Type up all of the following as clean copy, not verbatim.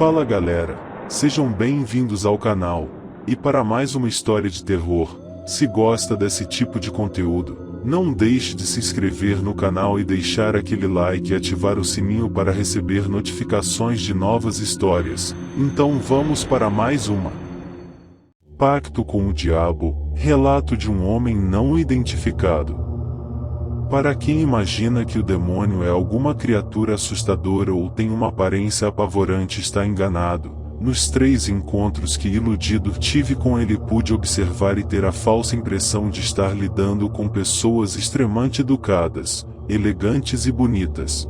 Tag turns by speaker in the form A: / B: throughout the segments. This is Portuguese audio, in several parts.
A: Fala galera, sejam bem-vindos ao canal, e para mais uma história de terror. Se gosta desse tipo de conteúdo, não deixe de se inscrever no canal e deixar aquele like e ativar o sininho para receber notificações de novas histórias. Então vamos para mais uma. Pacto com o Diabo, relato de um homem não identificado. Para quem imagina que o demônio é alguma criatura assustadora ou tem uma aparência apavorante está enganado. Nos 3 encontros que iludido tive com ele pude observar e ter a falsa impressão de estar lidando com pessoas extremamente educadas, elegantes e bonitas.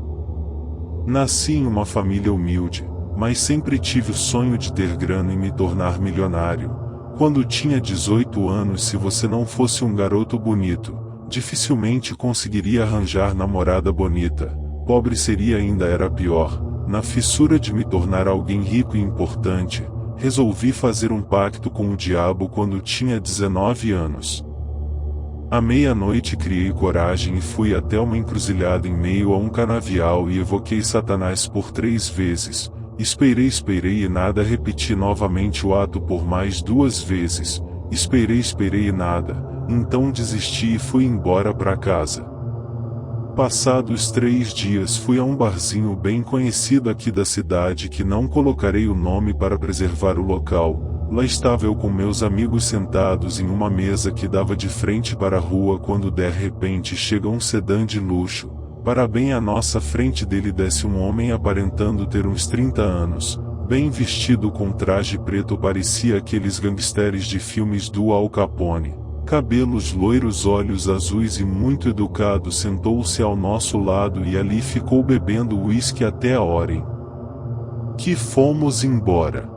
A: Nasci em uma família humilde, mas sempre tive o sonho de ter grana e me tornar milionário. Quando tinha 18 anos, se você não fosse um garoto bonito, dificilmente conseguiria arranjar namorada bonita. Pobre seria ainda era pior. Na fissura de me tornar alguém rico e importante, resolvi fazer um pacto com o diabo quando tinha 19 anos. À meia-noite criei coragem e fui até uma encruzilhada em meio a um canavial e evoquei Satanás por 3 vezes. Esperei e nada. Repeti novamente o ato por mais 2 vezes. Esperei e nada. Então desisti e fui embora para casa. Passados 3 dias fui a um barzinho bem conhecido aqui da cidade que não colocarei o nome para preservar o local. Lá estava eu com meus amigos sentados em uma mesa que dava de frente para a rua quando de repente chega um sedã de luxo. Para bem à nossa frente dele desce um homem aparentando ter uns 30 anos. Bem vestido com traje preto, parecia aqueles gangsteres de filmes do Al Capone. Cabelos loiros, olhos azuis e muito educado, sentou-se ao nosso lado e ali ficou bebendo uísque até a hora em que fomos embora.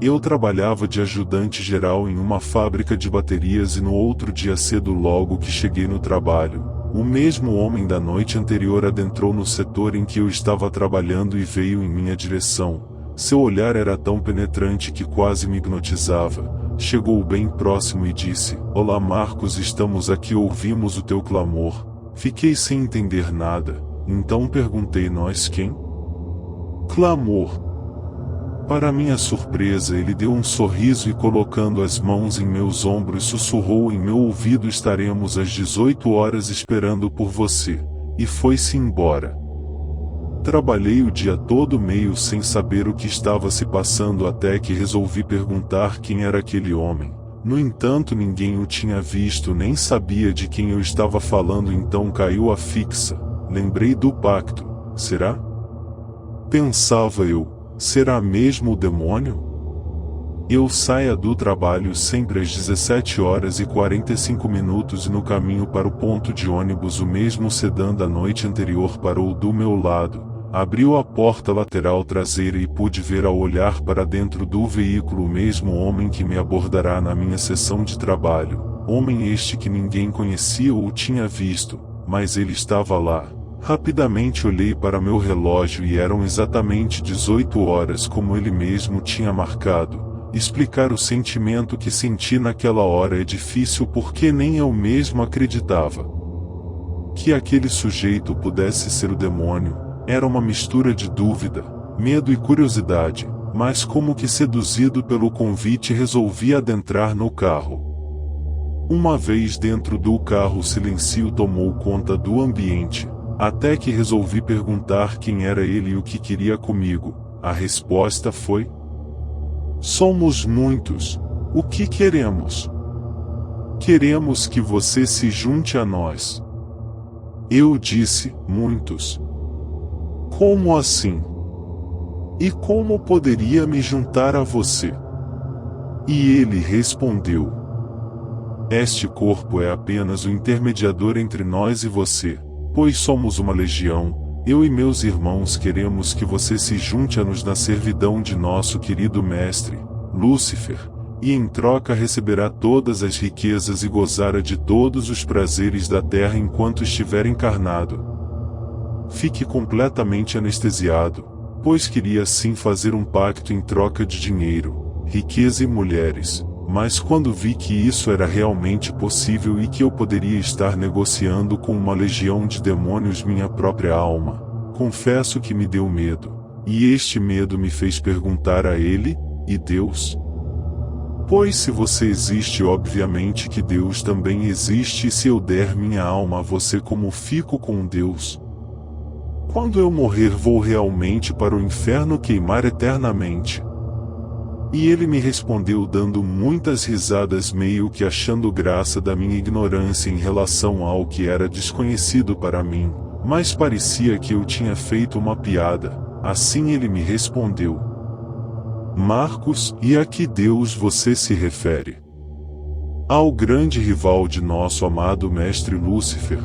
A: Eu trabalhava de ajudante geral em uma fábrica de baterias e no outro dia cedo, logo que cheguei no trabalho, o mesmo homem da noite anterior adentrou no setor em que eu estava trabalhando e veio em minha direção. Seu olhar era tão penetrante que quase me hipnotizava. Chegou bem próximo e disse: "Olá Marcos, estamos aqui, ouvimos o teu clamor." Fiquei sem entender nada, então perguntei: "Nós quem?" "Clamor." Para minha surpresa ele deu um sorriso e colocando as mãos em meus ombros sussurrou em meu ouvido: "Estaremos às 18 horas esperando por você." E foi-se embora. Trabalhei o dia todo meio sem saber o que estava se passando até que resolvi perguntar quem era aquele homem. No entanto, ninguém o tinha visto nem sabia de quem eu estava falando, então caiu a fixa. Lembrei do pacto. Será? Pensava eu. Será mesmo o demônio? Eu saía do trabalho sempre às 17h45 e no caminho para o ponto de ônibus o mesmo sedã da noite anterior parou do meu lado. Abriu a porta lateral traseira e pude ver ao olhar para dentro do veículo o mesmo homem que me abordará na minha sessão de trabalho. Homem este que ninguém conhecia ou tinha visto, mas ele estava lá. Rapidamente olhei para meu relógio e eram exatamente 18 horas como ele mesmo tinha marcado. Explicar o sentimento que senti naquela hora é difícil porque nem eu mesmo acreditava que aquele sujeito pudesse ser o demônio. Era uma mistura de dúvida, medo e curiosidade, mas como que seduzido pelo convite resolvi adentrar no carro. Uma vez dentro do carro o silêncio tomou conta do ambiente, até que resolvi perguntar quem era ele e o que queria comigo. A resposta foi: "Somos muitos. O que queremos?" "Queremos que você se junte a nós." Eu disse: "Muitos? Como assim? E como poderia me juntar a você?" E ele respondeu: "Este corpo é apenas o intermediador entre nós e você, pois somos uma legião. Eu e meus irmãos queremos que você se junte a nos na servidão de nosso querido mestre, Lúcifer, e em troca receberá todas as riquezas e gozará de todos os prazeres da terra enquanto estiver encarnado." Fique completamente anestesiado, pois queria sim fazer um pacto em troca de dinheiro, riqueza e mulheres, mas quando vi que isso era realmente possível e que eu poderia estar negociando com uma legião de demônios minha própria alma, confesso que me deu medo. E este medo me fez perguntar a ele: e Deus? Pois se você existe, obviamente que Deus também existe, e se eu der minha alma a você, como fico com Deus? Quando eu morrer, vou realmente para o inferno queimar eternamente. E ele me respondeu dando muitas risadas, meio que achando graça da minha ignorância em relação ao que era desconhecido para mim, mas parecia que eu tinha feito uma piada. Assim ele me respondeu: Marcos, e a que Deus você se refere? Ao grande rival de nosso amado mestre Lúcifer.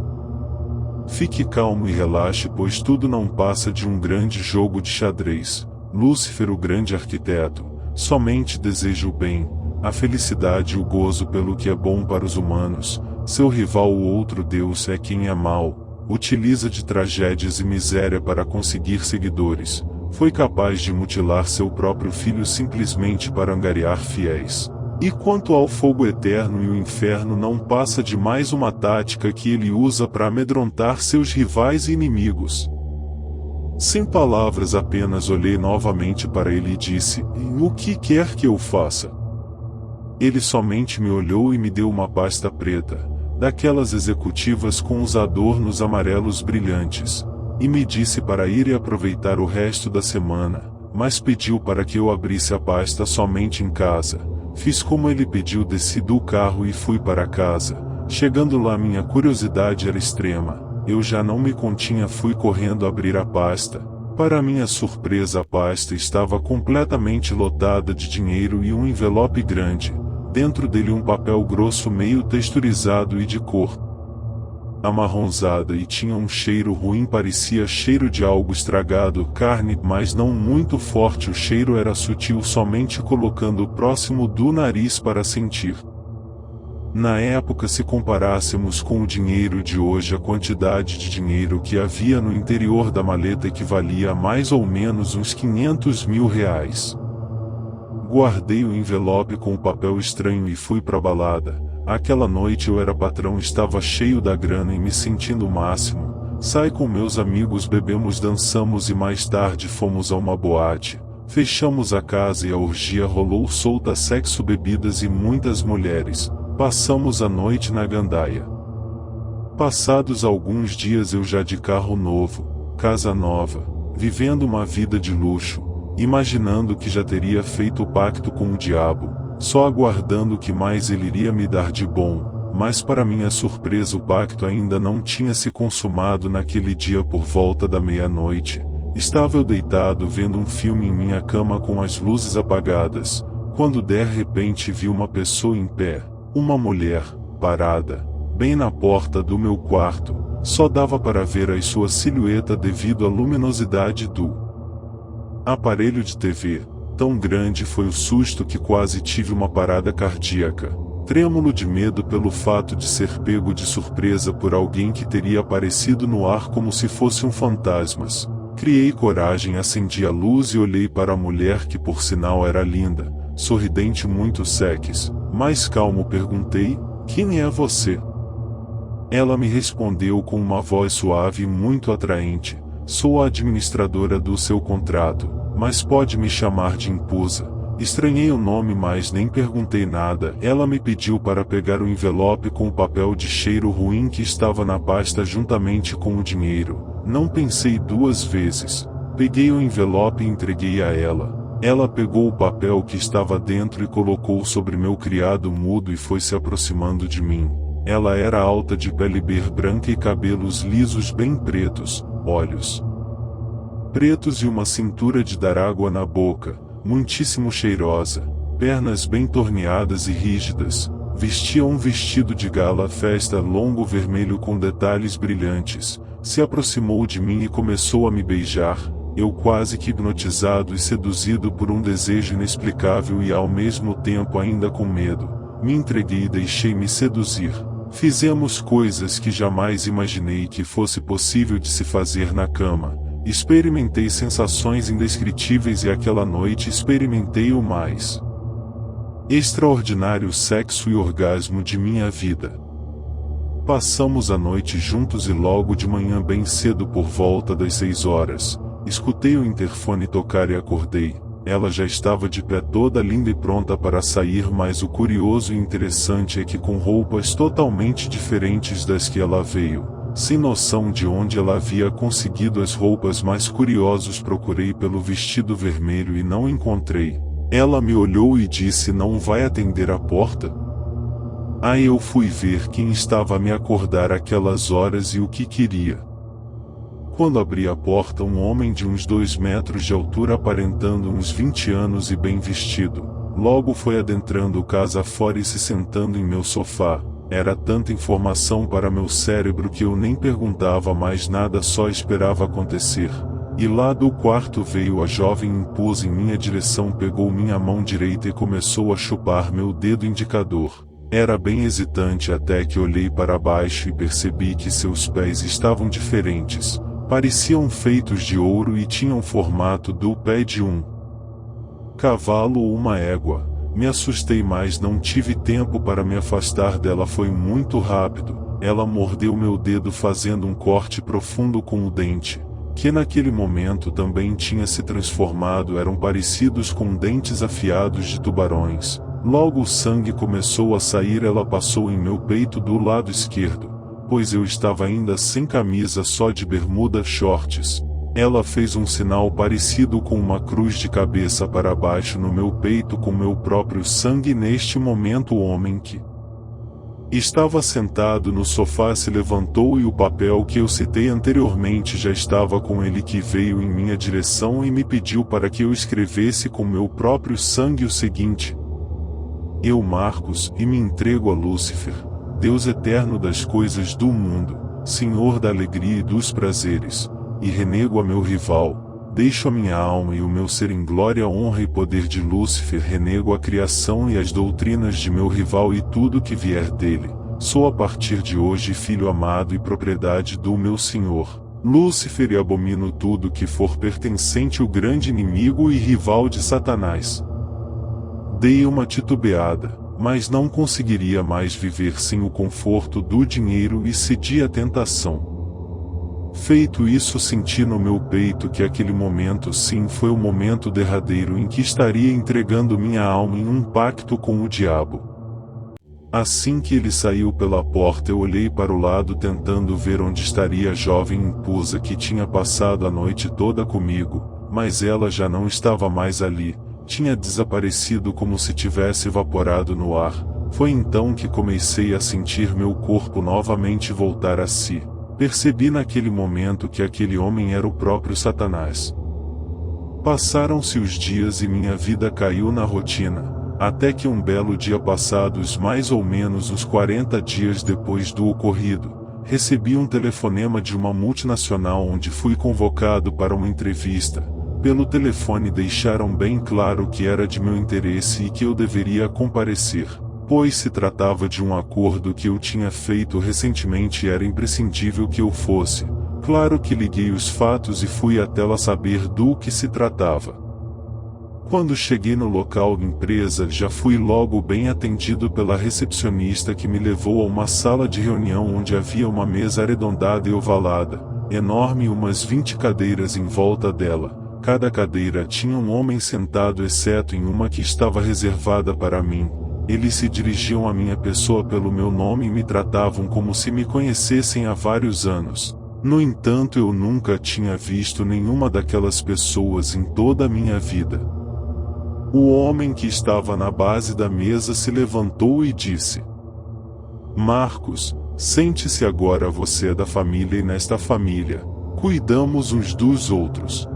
A: Fique calmo e relaxe, pois tudo não passa de um grande jogo de xadrez. Lúcifer, o grande arquiteto, somente deseja o bem, a felicidade e o gozo pelo que é bom para os humanos. Seu rival, o outro Deus, é quem é mau, utiliza de tragédias e miséria para conseguir seguidores. Foi capaz de mutilar seu próprio filho simplesmente para angariar fiéis. E quanto ao fogo eterno e o inferno, não passa de mais uma tática que ele usa para amedrontar seus rivais e inimigos. Sem palavras, apenas olhei novamente para ele e disse: o que quer que eu faça? Ele somente me olhou e me deu uma pasta preta, daquelas executivas com os adornos amarelos brilhantes, e me disse para ir e aproveitar o resto da semana, mas pediu para que eu abrisse a pasta somente em casa. Fiz como ele pediu, desci do carro e fui para casa. Chegando lá, minha curiosidade era extrema. Eu já não me continha, fui correndo abrir a pasta. Para minha surpresa, a pasta estava completamente lotada de dinheiro e um envelope grande. Dentro dele um papel grosso, meio texturizado e de cor amarronzada, e tinha um cheiro ruim, parecia cheiro de algo estragado, carne, mas não muito forte. O cheiro era sutil, somente colocando próximo do nariz para sentir. Na época, se comparássemos com o dinheiro de hoje, a quantidade de dinheiro que havia no interior da maleta equivalia a mais ou menos uns 500 mil reais. Guardei o envelope com o papel estranho e fui para a balada. Aquela noite eu era patrão, estava cheio da grana e me sentindo o máximo. Saí com meus amigos, bebemos, dançamos e mais tarde fomos a uma boate. Fechamos a casa e a orgia rolou solta, sexo, bebidas e muitas mulheres. Passamos a noite na gandaia. Passados alguns dias, eu já de carro novo, casa nova, vivendo uma vida de luxo, imaginando que já teria feito o pacto com o diabo, só aguardando o que mais ele iria me dar de bom. Mas para minha surpresa, o pacto ainda não tinha se consumado. Naquele dia, por volta da meia-noite, estava eu deitado vendo um filme em minha cama com as luzes apagadas, quando de repente vi uma pessoa em pé, uma mulher, parada, bem na porta do meu quarto. Só dava para ver a sua silhueta devido à luminosidade do aparelho de TV. Tão grande foi o susto que quase tive uma parada cardíaca, trêmulo de medo pelo fato de ser pego de surpresa por alguém que teria aparecido no ar como se fosse um fantasma. Criei coragem, acendi a luz e olhei para a mulher, que por sinal era linda, sorridente, muito sexy. Mais calmo, perguntei: quem é você? Ela me respondeu com uma voz suave e muito atraente: sou a administradora do seu contrato, mas pode me chamar de Impusa. Estranhei o nome, mas nem perguntei nada. Ela me pediu para pegar o envelope com o papel de cheiro ruim que estava na pasta juntamente com o dinheiro. Não pensei duas vezes. Peguei o envelope e entreguei a ela. Ela pegou o papel que estava dentro e colocou sobre meu criado mudo e foi se aproximando de mim. Ela era alta, de pele branca e cabelos lisos bem pretos, olhos pretos e uma cintura de dar água na boca, muitíssimo cheirosa, pernas bem torneadas e rígidas. Vestia um vestido de gala festa longo vermelho com detalhes brilhantes. Se aproximou de mim e começou a me beijar. Eu, quase que hipnotizado e seduzido por um desejo inexplicável e ao mesmo tempo ainda com medo, me entreguei e deixei-me seduzir. Fizemos coisas que jamais imaginei que fosse possível de se fazer na cama. Experimentei sensações indescritíveis e aquela noite experimentei o mais extraordinário sexo e orgasmo de minha vida. Passamos a noite juntos e logo de manhã, bem cedo, por volta das 6 horas, Escutei o interfone tocar e acordei. Ela já estava de pé toda linda e pronta para sair, mas o curioso e interessante é que com roupas totalmente diferentes das que ela veio. Sem noção de onde ela havia conseguido as roupas mais curiosas, procurei pelo vestido vermelho e não encontrei. Ela me olhou e disse: "Não vai atender a porta?" Aí eu fui ver quem estava a me acordar aquelas horas e o que queria. Quando abri a porta, um homem de uns 2 metros de altura, aparentando uns 20 anos e bem vestido, logo foi adentrando casa fora e se sentando em meu sofá. Era tanta informação para meu cérebro que eu nem perguntava mais nada, só esperava acontecer. E lá do quarto veio a jovem, impôs em minha direção, pegou minha mão direita e começou a chupar meu dedo indicador. Era bem hesitante até que olhei para baixo e percebi que seus pés estavam diferentes. Pareciam feitos de ouro e tinham o formato do pé de um cavalo ou uma égua. Me assustei, mas não tive tempo para me afastar dela, foi muito rápido. Ela mordeu meu dedo fazendo um corte profundo com o dente, que naquele momento também tinha se transformado, eram parecidos com dentes afiados de tubarões. Logo o sangue começou a sair. Ela passou em meu peito do lado esquerdo, pois eu estava ainda sem camisa, só de bermuda, shorts. Ela fez um sinal parecido com uma cruz de cabeça para baixo no meu peito com meu próprio sangue. Neste momento o homem que estava sentado no sofá se levantou e o papel que eu citei anteriormente já estava com ele, que veio em minha direção e me pediu para que eu escrevesse com meu próprio sangue o seguinte: "Eu, Marcos, e me entrego a Lúcifer, Deus eterno das coisas do mundo, Senhor da alegria e dos prazeres, e renego a meu rival, deixo a minha alma e o meu ser em glória, honra e poder de Lúcifer, renego a criação e as doutrinas de meu rival e tudo que vier dele. Sou a partir de hoje filho amado e propriedade do meu Senhor, Lúcifer, e abomino tudo que for pertencente ao grande inimigo e rival de Satanás." Dei uma titubeada, mas não conseguiria mais viver sem o conforto do dinheiro e cedi à tentação. Feito isso, senti no meu peito que aquele momento sim foi o momento derradeiro em que estaria entregando minha alma em um pacto com o diabo. Assim que ele saiu pela porta, eu olhei para o lado tentando ver onde estaria a jovem impusa que tinha passado a noite toda comigo, mas ela já não estava mais ali. Tinha desaparecido como se tivesse evaporado no ar. Foi então que comecei a sentir meu corpo novamente voltar a si. Percebi naquele momento que aquele homem era o próprio Satanás. Passaram-se os dias e minha vida caiu na rotina, até que um belo dia, passados mais ou menos uns 40 dias depois do ocorrido, recebi um telefonema de uma multinacional onde fui convocado para uma entrevista. Pelo telefone deixaram bem claro que era de meu interesse e que eu deveria comparecer, pois se tratava de um acordo que eu tinha feito recentemente e era imprescindível que eu fosse. Claro que liguei os fatos e fui até lá saber do que se tratava. Quando cheguei no local da empresa, já fui logo bem atendido pela recepcionista, que me levou a uma sala de reunião onde havia uma mesa arredondada e ovalada, enorme, e umas 20 cadeiras em volta dela. Cada cadeira tinha um homem sentado, exceto em uma que estava reservada para mim. Eles se dirigiam à minha pessoa pelo meu nome e me tratavam como se me conhecessem há vários anos. No entanto, eu nunca tinha visto nenhuma daquelas pessoas em toda a minha vida. O homem que estava na base da mesa se levantou e disse: "Marcos, sente-se agora, você é da família e nesta família cuidamos uns dos outros."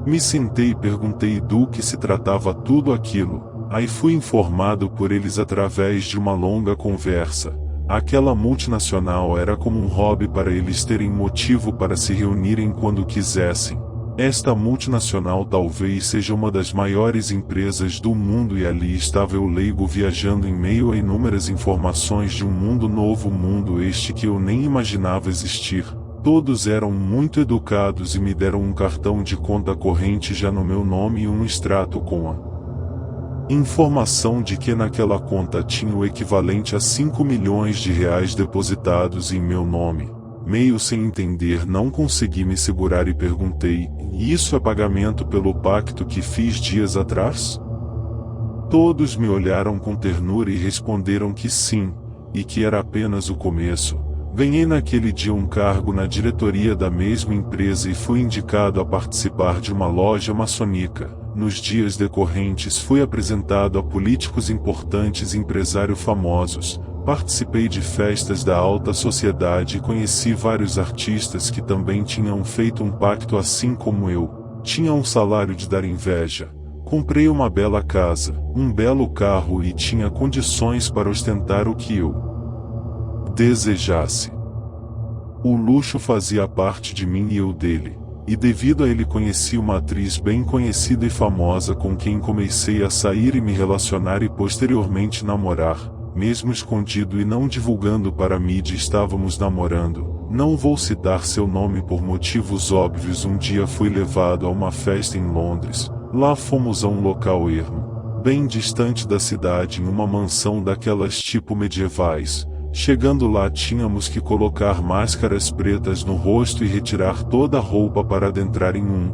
A: Me sentei e perguntei do que se tratava tudo aquilo. Aí fui informado por eles através de uma longa conversa. Aquela multinacional era como um hobby para eles terem motivo para se reunirem quando quisessem. Esta multinacional talvez seja uma das maiores empresas do mundo, e ali estava eu, leigo, viajando em meio a inúmeras informações de um mundo novo, mundo este que eu nem imaginava existir. Todos eram muito educados e me deram um cartão de conta corrente já no meu nome e um extrato com a informação de que naquela conta tinha o equivalente a 5 milhões de reais depositados em meu nome. Meio sem entender, não consegui me segurar e perguntei: isso é pagamento pelo pacto que fiz dias atrás? Todos me olharam com ternura e responderam que sim, e que era apenas o começo. Ganhei naquele dia um cargo na diretoria da mesma empresa e fui indicado a participar de uma loja maçônica. Nos dias decorrentes fui apresentado a políticos importantes e empresários famosos. Participei de festas da alta sociedade e conheci vários artistas que também tinham feito um pacto assim como eu. Tinha um salário de dar inveja. Comprei uma bela casa, um belo carro e tinha condições para ostentar o que eu desejasse. O luxo fazia parte de mim e eu dele, e devido a ele conheci uma atriz bem conhecida e famosa com quem comecei a sair e me relacionar e posteriormente namorar, mesmo escondido e não divulgando para a mídia. Estávamos namorando. Não vou citar seu nome por motivos óbvios. Um dia fui levado a uma festa em Londres. Lá fomos a um local ermo, bem distante da cidade, em uma mansão daquelas tipo medievais. Chegando lá tínhamos que colocar máscaras pretas no rosto e retirar toda a roupa para adentrar em um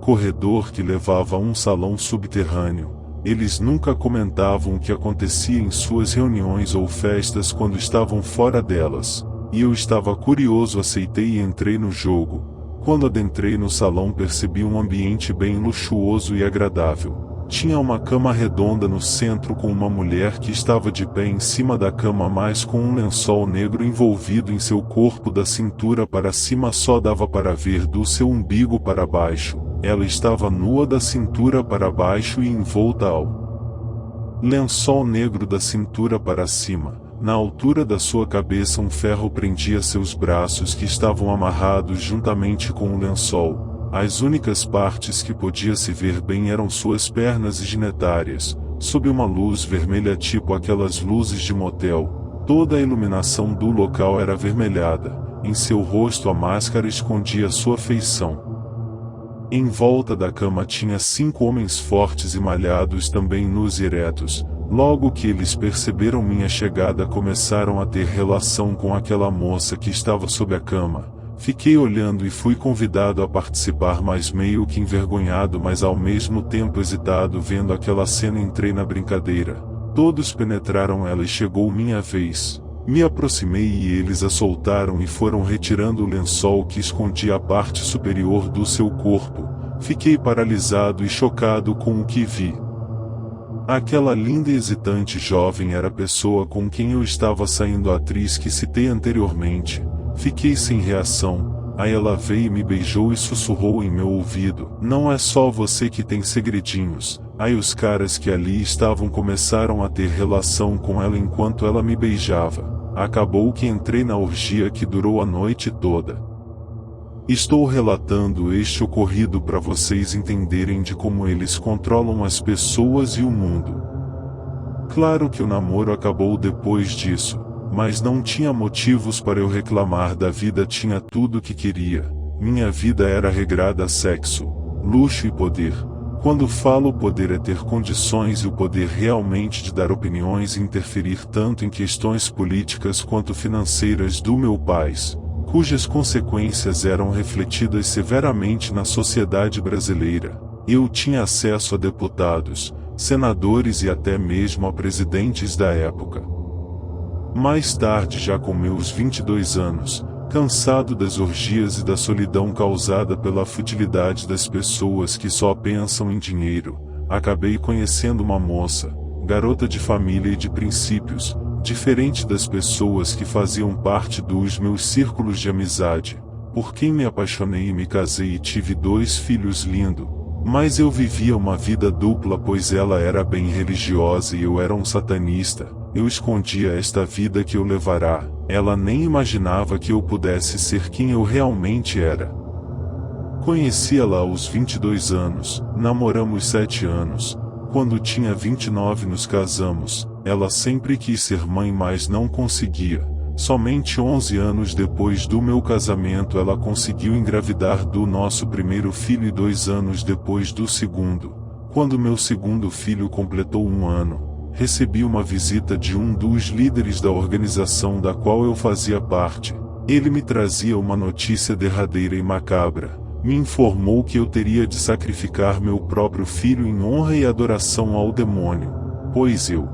A: corredor que levava a um salão subterrâneo. Eles nunca comentavam o que acontecia em suas reuniões ou festas quando estavam fora delas, e eu estava curioso, aceitei e entrei no jogo. Quando adentrei no salão percebi um ambiente bem luxuoso e agradável. Tinha uma cama redonda no centro com uma mulher que estava de pé em cima da cama, mas com um lençol negro envolvido em seu corpo. Da cintura para cima só dava para ver do seu umbigo para baixo. Ela estava nua da cintura para baixo e envolta ao lençol negro da cintura para cima. Na altura da sua cabeça um ferro prendia seus braços que estavam amarrados juntamente com o lençol. As únicas partes que podia se ver bem eram suas pernas e genitárias, sob uma luz vermelha tipo aquelas luzes de motel. Toda a iluminação do local era avermelhada. Em seu rosto a máscara escondia sua feição. Em volta da cama tinha 5 homens fortes e malhados, também nus e eretos. Logo que eles perceberam minha chegada, começaram a ter relação com aquela moça que estava sob a cama. Fiquei olhando e fui convidado a participar, mas meio que envergonhado, mas ao mesmo tempo excitado vendo aquela cena. Entrei na brincadeira. Todos penetraram ela e chegou minha vez. Me aproximei e eles a soltaram e foram retirando o lençol que escondia a parte superior do seu corpo. Fiquei paralisado e chocado com o que vi. Aquela linda e hesitante jovem era a pessoa com quem eu estava saindo, a atriz que citei anteriormente. Fiquei sem reação. Aí ela veio e me beijou e sussurrou em meu ouvido: não é só você que tem segredinhos. Aí os caras que ali estavam começaram a ter relação com ela enquanto ela me beijava. Acabou que entrei na orgia que durou a noite toda. Estou relatando este ocorrido para vocês entenderem de como eles controlam as pessoas e o mundo. Claro que o namoro acabou depois disso, mas não tinha motivos para eu reclamar da vida. Tinha tudo o que queria. Minha vida era regrada a sexo, luxo e poder. Quando falo poder, é ter condições e o poder realmente de dar opiniões e interferir tanto em questões políticas quanto financeiras do meu país, cujas consequências eram refletidas severamente na sociedade brasileira. Eu tinha acesso a deputados, senadores e até mesmo a presidentes da época. Mais tarde, já com meus 22 anos, cansado das orgias e da solidão causada pela futilidade das pessoas que só pensam em dinheiro, acabei conhecendo uma moça, garota de família e de princípios, diferente das pessoas que faziam parte dos meus círculos de amizade, por quem me apaixonei e me casei e tive 2 filhos lindos. Mas eu vivia uma vida dupla, pois ela era bem religiosa e eu era um satanista. Eu escondia esta vida que eu levará. Ela nem imaginava que eu pudesse ser quem eu realmente era. Conheci-la aos 22 anos, namoramos 7 anos. Quando tinha 29 nos casamos. Ela sempre quis ser mãe, mas não conseguia. Somente 11 anos depois do meu casamento ela conseguiu engravidar do nosso primeiro filho e 2 anos depois do segundo. Quando meu segundo filho completou 1 ano, recebi uma visita de um dos líderes da organização da qual eu fazia parte. Ele me trazia uma notícia derradeira e macabra. Me informou que eu teria de sacrificar meu próprio filho em honra e adoração ao demônio, pois eu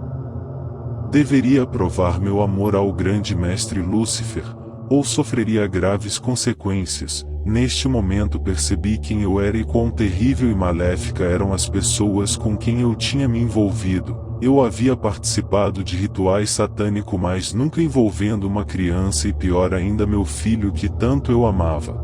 A: deveria provar meu amor ao grande mestre Lúcifer, ou sofreria graves consequências. Neste momento percebi quem eu era e quão terrível e maléfica eram as pessoas com quem eu tinha me envolvido. Eu havia participado de rituais satânicos, mas nunca envolvendo uma criança e pior ainda meu filho que tanto eu amava.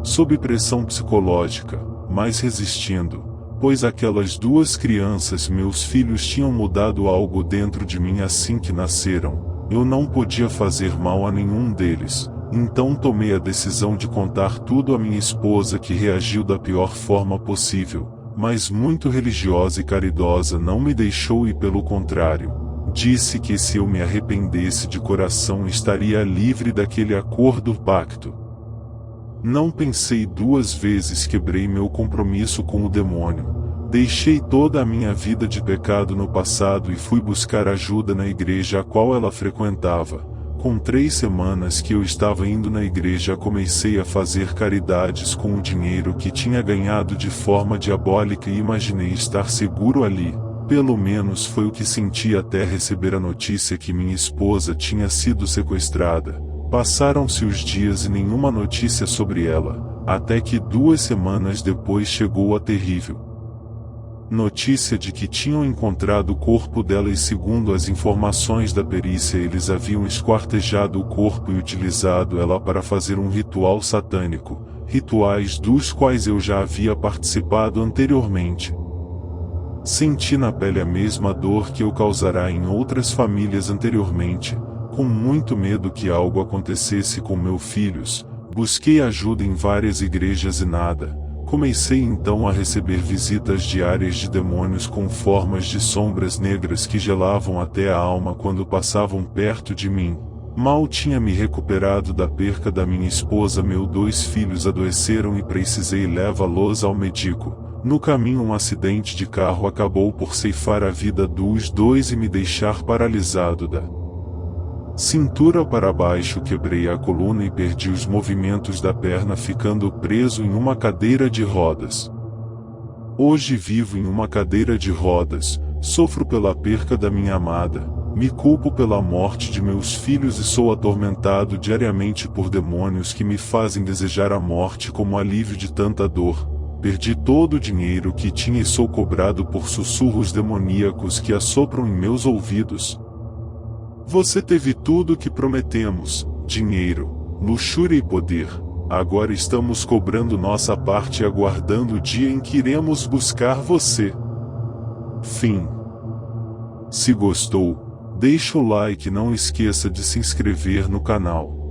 A: Sob pressão psicológica, mas resistindo, pois aquelas duas crianças, meus filhos, tinham mudado algo dentro de mim assim que nasceram. Eu não podia fazer mal a nenhum deles. Então tomei a decisão de contar tudo à minha esposa, que reagiu da pior forma possível, mas muito religiosa e caridosa, não me deixou e pelo contrário, disse que se eu me arrependesse de coração estaria livre daquele acordo pacto. Não pensei duas vezes, quebrei meu compromisso com o demônio. Deixei toda a minha vida de pecado no passado e fui buscar ajuda na igreja a qual ela frequentava. Com 3 semanas que eu estava indo na igreja, comecei a fazer caridades com o dinheiro que tinha ganhado de forma diabólica e imaginei estar seguro ali. Pelo menos foi o que senti até receber a notícia que minha esposa tinha sido sequestrada. Passaram-se os dias e nenhuma notícia sobre ela, até que 2 semanas depois chegou a terrível notícia de que tinham encontrado o corpo dela e, segundo as informações da perícia, eles haviam esquartejado o corpo e utilizado ela para fazer um ritual satânico, rituais dos quais eu já havia participado anteriormente. Senti na pele a mesma dor que eu causara em outras famílias anteriormente, com muito medo que algo acontecesse com meus filhos. Busquei ajuda em várias igrejas e nada. Comecei então a receber visitas diárias de demônios com formas de sombras negras que gelavam até a alma quando passavam perto de mim. Mal tinha me recuperado da perca da minha esposa, meus 2 filhos adoeceram e precisei levá-los ao médico. No caminho, um acidente de carro acabou por ceifar a vida dos 2 e me deixar paralisado da cintura para baixo. Quebrei a coluna e perdi os movimentos da perna, ficando preso em uma cadeira de rodas. Hoje vivo em uma cadeira de rodas, sofro pela perca da minha amada, me culpo pela morte de meus filhos e sou atormentado diariamente por demônios que me fazem desejar a morte como alívio de tanta dor. Perdi todo o dinheiro que tinha e sou cobrado por sussurros demoníacos que assopram em meus ouvidos. Você teve tudo o que prometemos, dinheiro, luxúria e poder. Agora estamos cobrando nossa parte e aguardando o dia em que iremos buscar você. Fim. Se gostou, deixa o like e não esqueça de se inscrever no canal.